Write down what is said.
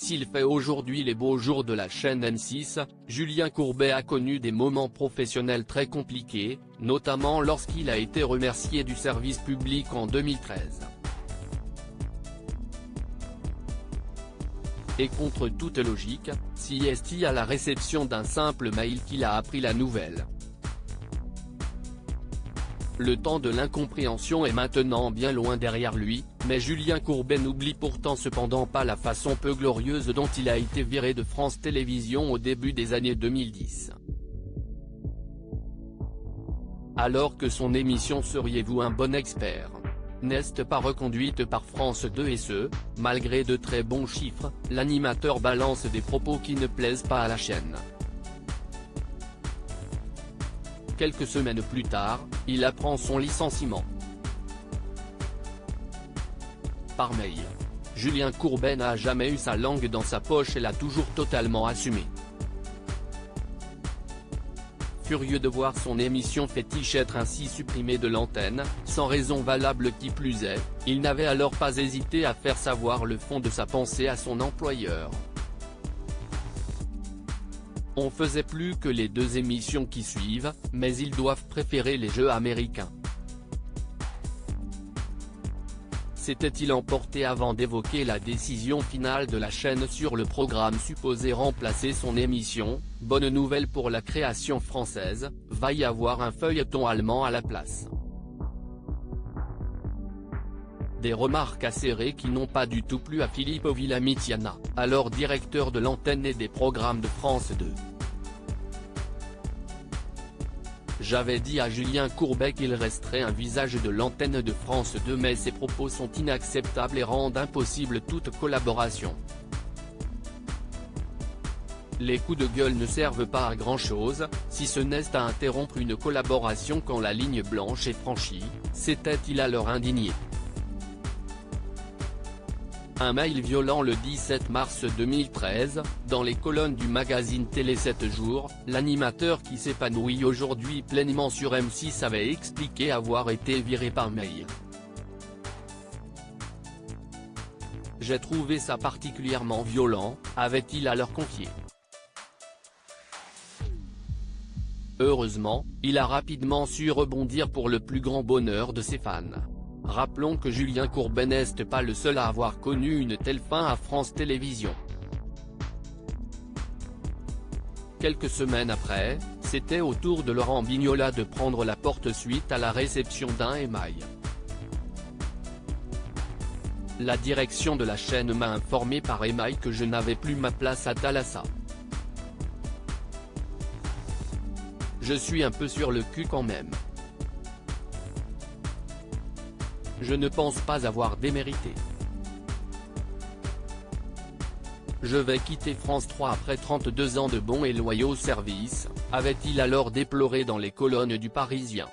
S'il fait aujourd'hui les beaux jours de la chaîne M6, Julien Courbet a connu des moments professionnels très compliqués, notamment lorsqu'il a été remercié du service public en 2013. Et contre toute logique, CST à la réception d'un simple mail qu'il a appris la nouvelle. Le temps de l'incompréhension est maintenant bien loin derrière lui, mais Julien Courbet n'oublie pourtant cependant pas la façon peu glorieuse dont il a été viré de France Télévisions au début des années 2010. Alors que son émission Seriez-vous un bon expert n'est pas reconduite par France 2 et ce, malgré de très bons chiffres, l'animateur balance des propos qui ne plaisent pas à la chaîne. Quelques semaines plus tard, il apprend son licenciement. Par mail. Julien Courbet n'a jamais eu sa langue dans sa poche et l'a toujours totalement assumé. Furieux de voir son émission fétiche être ainsi supprimée de l'antenne, sans raison valable qui plus est, il n'avait alors pas hésité à faire savoir le fond de sa pensée à son employeur. On faisait plus que les deux émissions qui suivent, mais ils doivent préférer les jeux américains. S'était-il emporté avant d'évoquer la décision finale de la chaîne sur le programme supposé remplacer son émission. Bonne nouvelle pour la création française, va y avoir un feuilleton allemand à la place. Des remarques acérées qui n'ont pas du tout plu à Filippo Villamitiana, alors directeur de l'antenne et des programmes de France 2. J'avais dit à Julien Courbet qu'il resterait un visage de l'antenne de France 2 mais ses propos sont inacceptables et rendent impossible toute collaboration. Les coups de gueule ne servent pas à grand-chose, si ce n'est à interrompre une collaboration quand la ligne blanche est franchie, s'était-il alors indigné. Un mail violent le 17 mars 2013, dans les colonnes du magazine Télé 7 jours, l'animateur qui s'épanouit aujourd'hui pleinement sur M6 avait expliqué avoir été viré par mail. J'ai trouvé ça particulièrement violent, avait-il alors confié. Heureusement, il a rapidement su rebondir pour le plus grand bonheur de ses fans. Rappelons que Julien Courbet n'est pas le seul à avoir connu une telle fin à France Télévisions. Quelques semaines après, c'était au tour de Laurent Vignola de prendre la porte suite à la réception d'un email. La direction de la chaîne m'a informé par email que je n'avais plus ma place à Thalassa. Je suis un peu sur le cul quand même. Je ne pense pas avoir démérité. Je vais quitter France 3 après 32 ans de bons et loyaux services, avait-il alors déploré dans les colonnes du Parisien.